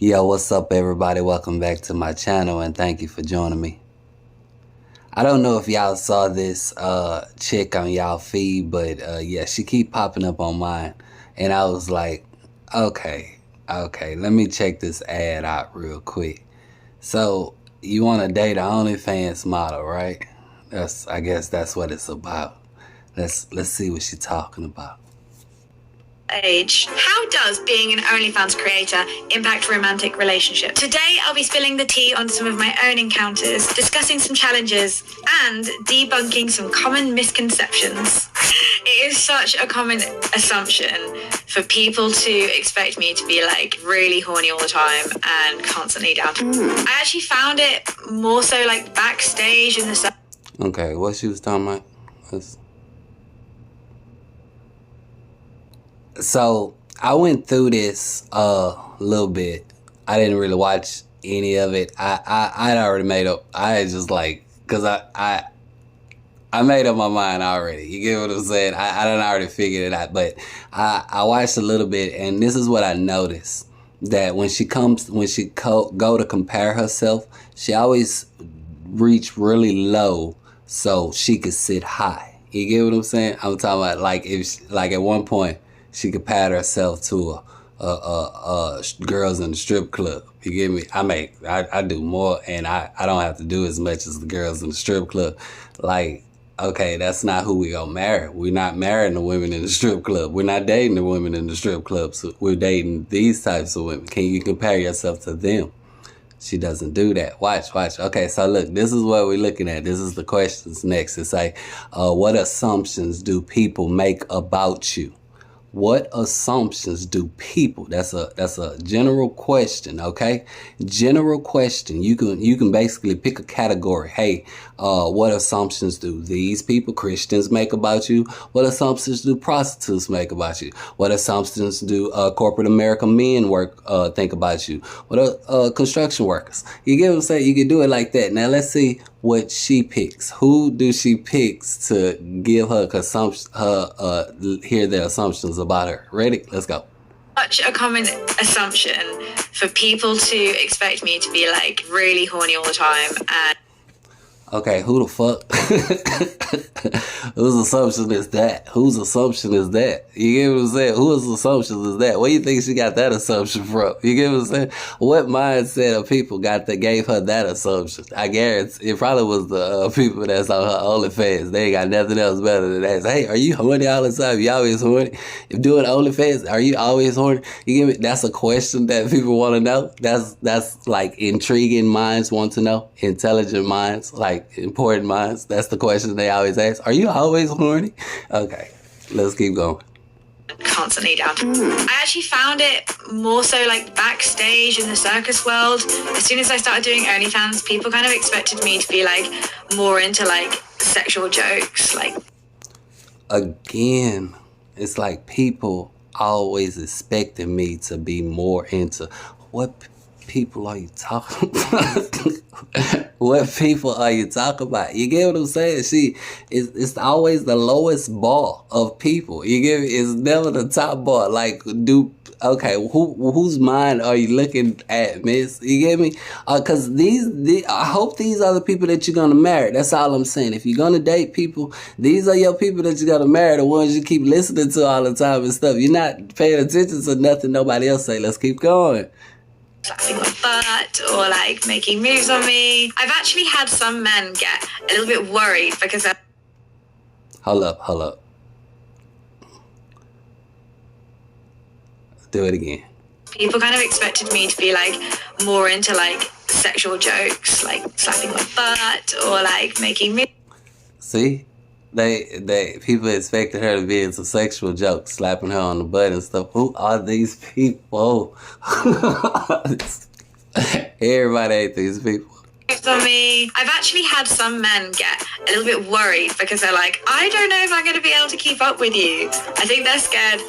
Yo, what's up everybody? Welcome back to my channel and thank you for joining me. I don't know if y'all saw this chick on y'all feed, but yeah, she keep popping up on mine. And I was like, okay, let me check this ad out real quick. So, you want to date an OnlyFans model, right? I guess that's what it's about. Let's see what she's talking about. Age. How does being an OnlyFans creator impact romantic relationships? Today, I'll be spilling the tea on some of my own encounters, discussing some challenges, and debunking some common misconceptions. It is such a common assumption for people to expect me to be like really horny all the time and constantly down to I actually found it more so like backstage in the Okay, what she was talking about? So I went through this a little bit. I didn't really watch any of it. I'd already made up. I had just like, cause I made up my mind already. You get what I'm saying? I done already figured it out. But I watched a little bit, and this is what I noticed: that when she go to compare herself, she always reach really low so she could sit high. You get what I'm saying? I'm talking about like like at one point she compared herself to a girls in the strip club. You get me? I do more, and I don't have to do as much as the girls in the strip club. Like, okay, that's not who we gonna marry. We're not marrying the women in the strip club. We're not dating the women in the strip club. So we're dating these types of women. Can you compare yourself to them? She doesn't do that. Watch. Okay, so look, this is what we're looking at. This is the questions next. It's like, what assumptions do people make about you? What assumptions do people? That's a general question, okay? General question. You can basically pick a category. Hey, what assumptions do these people, Christians, make about you? What assumptions do prostitutes make about you? What assumptions do corporate American men think about you? What are construction workers? You get what I'm saying? You can do it like that. Now let's see what she picks. Who do she picks to give her hear their assumptions about her? Ready? Let's go. Such a common assumption for people to expect me to be like really horny all the time. And okay, who the fuck? Whose assumption is that? Whose assumption is that? You get what I'm saying? Whose assumption is that? Where do you think she got that assumption from? You get what I'm saying? What mindset of people gave her that assumption? I guarantee it probably was the people that's on her OnlyFans. They ain't got nothing else better than that. Hey, are you horny all the time? You always horny? If doing OnlyFans, are you always horny? You get me? That's a question that people want to know. That's like intriguing minds want to know. Intelligent minds, like important minds. That's the question they always ask. Are you always horny? Okay, let's keep going. Constantly down to I actually found it more so like backstage in the circus world. As soon as I started doing OnlyFans, people kind of expected me to be like more into like sexual jokes. Like, again, it's like people always expecting me to be more into what people are you talking about? What people are you talking about? You get what I'm saying? It's always the lowest bar of people. You get me? It's never the top bar. Like, okay, whose mind are you looking at, miss? You get me? Because I hope these are the people that you're gonna marry. That's all I'm saying. If you're gonna date people, these are your people that you're gonna marry. The ones you keep listening to all the time and stuff. You're not paying attention to nothing nobody else say. Let's keep going. Slapping my butt or like making moves on me. I've actually had some men get a little bit worried because they're... Hold up. Do it again. People kind of expected me to be like more into like sexual jokes, like slapping my butt or like making moves. See? People expected her to be into sexual jokes, slapping her on the butt and stuff. Who are these people? Everybody hate these people. For me, I've actually had some men get a little bit worried because they're like, I don't know if I'm going to be able to keep up with you. I think they're scared.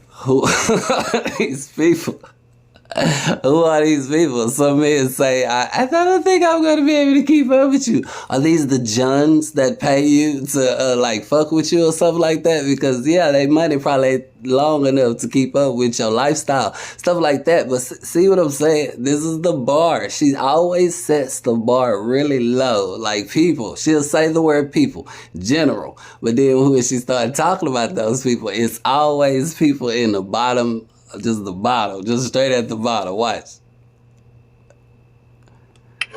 Who are these people? Who are these people? Some men say, I don't think I'm going to be able to keep up with you. Are these the Johns that pay you to like fuck with you or something like that? Because yeah, they money probably ain't long enough to keep up with your lifestyle, stuff like that. But see what I'm saying? This is the bar. She always sets the bar really low. Like people, she'll say the word people, general. But then when she started talking about those people, it's always people in the bottom. Just the bottom, just straight at the bottom. Watch.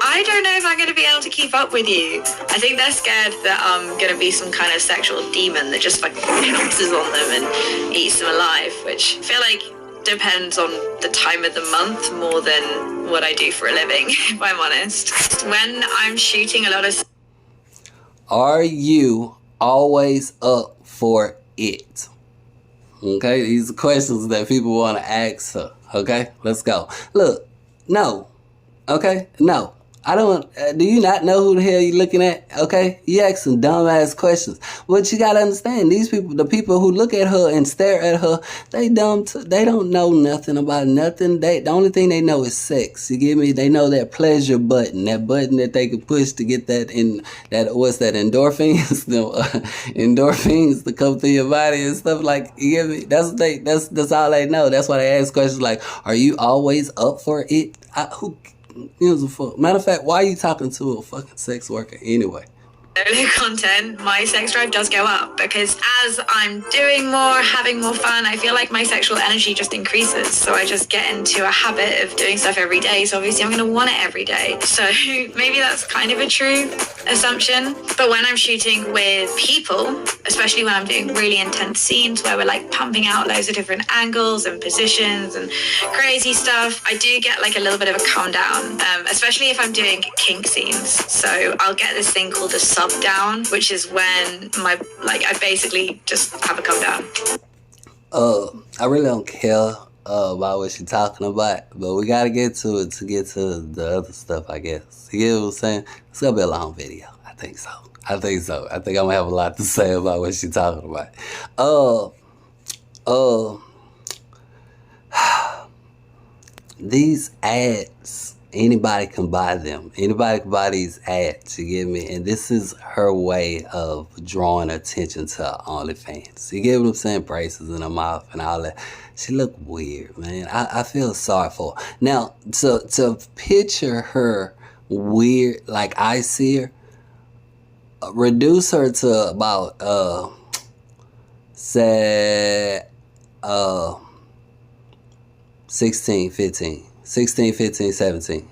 I don't know if I'm going to be able to keep up with you. I think they're scared that I'm going to be some kind of sexual demon that just like pounces on them and eats them alive, which I feel like depends on the time of the month more than what I do for a living, if I'm honest. When I'm shooting a lot of... Are you always up for it? Okay, these are questions that people want to ask her. Okay, let's go. Look, no. Okay, no. I don't, do you not know who the hell you looking at? Okay, you ask some dumbass questions. But you gotta understand, these people, the people who look at her and stare at her, they dumb, they don't know nothing about nothing. The only thing they know is sex. You get me? They know that pleasure button, that button that they can push to get that what's that, endorphins? Endorphins to come through your body and stuff like, you get me? That's all they know. That's why they ask questions like, are you always up for it? Who gives a fuck? Matter of fact, why are you talking to a fucking sex worker anyway? Content, my sex drive does go up because as I'm doing more, having more fun, I feel like my sexual energy just increases. So I just get into a habit of doing stuff every day. So obviously I'm going to want it every day. So maybe that's kind of a true assumption. But when I'm shooting with people, especially when I'm doing really intense scenes where we're like pumping out loads of different angles and positions and crazy stuff, I do get like a little bit of a calm down, especially if I'm doing kink scenes. So I'll get this thing called a sub down, which is when I basically just have a come down. I really don't care about what she's talking about, but we gotta get to it to get to the other stuff, I guess. You get what I'm saying? It's gonna be a long video. I think so. I think I'm gonna have a lot to say about what she's talking about. These ads, anybody can buy them. Anybody can buy these ads, you get me? And this is her way of drawing attention to her OnlyFans. You get what I'm saying? Braces in her mouth and all that. She look weird, man. I feel sorry for her. Now, to picture her weird like I see her, reduce her to about, say, 16, 15, 17.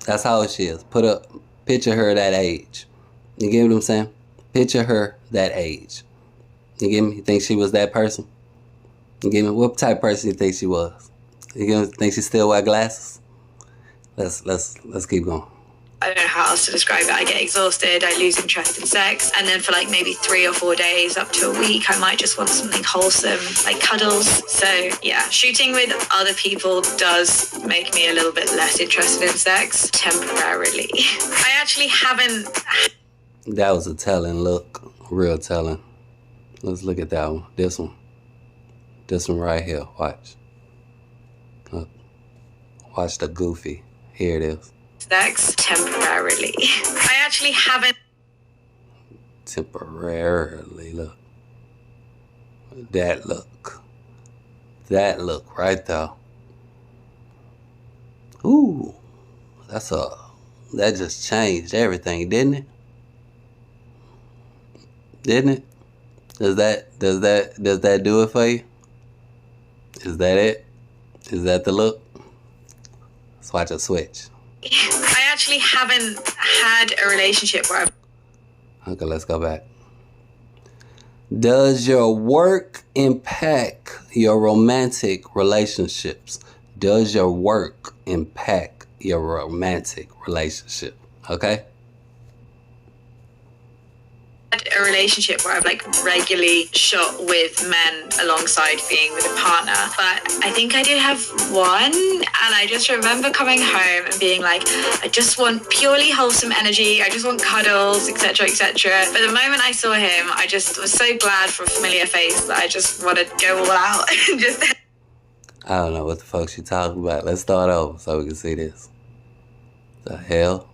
That's how she is. Picture her that age. You get what I'm saying? Picture her that age. You get me? You think she was that person? You get me? What type of person you think she was? You get me? Think she still wear glasses? Let's keep going. I don't know how else to describe it. I get exhausted, I lose interest in sex, and then for like maybe 3 or 4 days up to a week, I might just want something wholesome, like cuddles. So yeah, shooting with other people does make me a little bit less interested in sex, temporarily. I actually haven't... That was a telling look, real telling. Let's look at that one. This one right here, watch. Look. Watch the goofy. Here it is. Sex temporarily. I actually haven't... Temporarily, look. That look. That look right there. Ooh. That just changed everything, didn't it? Didn't it? Does that do it for you? Is that it? Is that the look? Let's watch it switch. I actually haven't had a relationship where I've... Okay, let's go back. Does your work impact your romantic relationships? Does your work impact your romantic relationship? Okay? A relationship where I've like regularly shot with men alongside being with a partner, but I think I did have one, and I just remember coming home and being like, I just want purely wholesome energy, I just want cuddles, etc, etc. But the moment I saw him, I just was so glad for a familiar face that I just wanted to go all out and just... I don't know what the fuck she talking about. Let's start over so we can see this. The hell?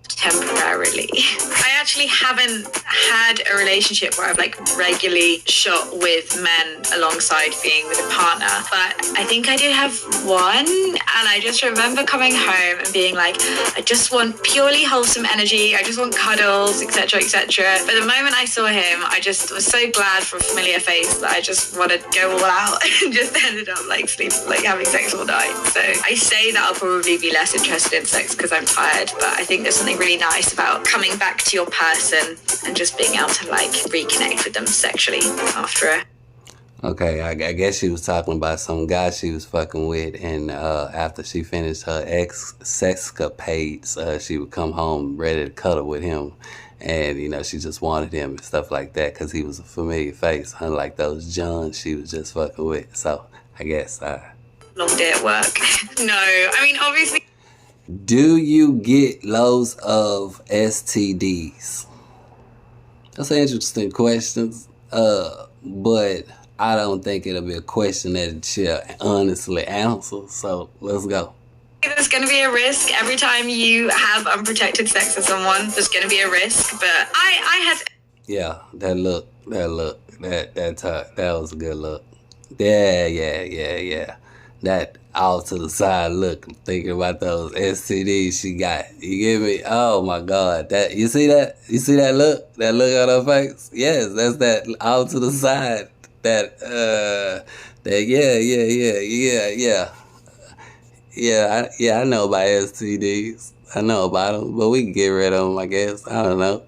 Temporarily. I actually haven't had a relationship where I've like regularly shot with men alongside being with a partner, but I think I do have one, and I just remember coming home and being like, I just want purely wholesome energy, I just want cuddles, etc, etc. But the moment I saw him, I just was so glad for a familiar face that I just wanted to go all out and just ended up like having sex all night. So I say that I'll probably be less interested in sex because I'm tired, but I think there's something really nice about coming back to your person and just being able to like reconnect with them sexually after a... Okay, I guess she was talking about some guy she was fucking with, and after she finished her sexcapades, she would come home ready to cuddle with him, and you know, she just wanted him and stuff like that because he was a familiar face, unlike those Johns she was just fucking with. So I guess long day at work. No, I mean, obviously. Do you get loads of STDs? That's an interesting question, but I don't think it'll be a question that she'll honestly answer, so let's go. There's going to be a risk every time you have unprotected sex with someone. There's going to be a risk, but I had... Yeah, that look, that was a good look. Yeah. That out to the side look, thinking about those STDs she got. You get me? Oh my God. That you see that? You see that look? That look on her face? Yes, that's that out to the side. Yeah, I know about STDs. I know about them, but we can get rid of them, I guess. I don't know.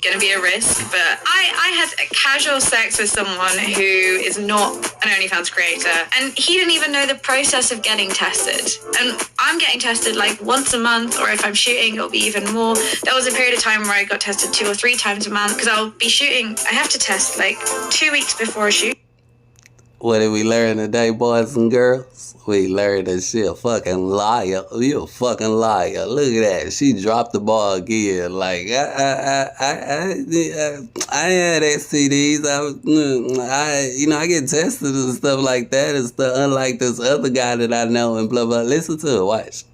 Going to be a risk, but I had casual sex with someone who is not an OnlyFans creator, and he didn't even know the process of getting tested. And I'm getting tested like once a month, or if I'm shooting, it'll be even more. There was a period of time where I got tested 2 or 3 times a month because I'll be shooting. I have to test like 2 weeks before a shoot. What did we learn today, boys and girls? We learned that she a fucking liar. You a fucking liar. Look at that. She dropped the ball again. Like, I had STDs. I get tested and stuff like that. And stuff, unlike this other guy that I know and blah, blah. Listen to it. Watch.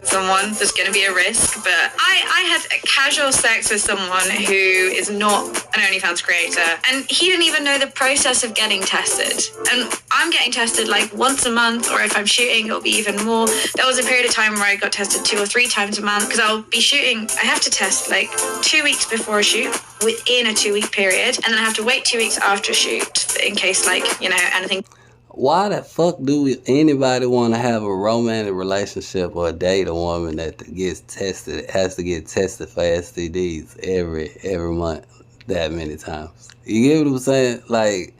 Someone, there's going to be a risk, but I had casual sex with someone who is not an OnlyFans creator, and he didn't even know the process of getting tested. And I'm getting tested like once a month, or if I'm shooting, it'll be even more. There was a period of time where I got tested 2 or 3 times a month because I'll be shooting. I have to test like 2 weeks before a shoot within a 2-week period, and then I have to wait 2 weeks after a shoot in case anything. Why the fuck do anybody want to have a romantic relationship or date a woman that gets tested, has to get tested for STDs every month that many times? You get what I'm saying? Like,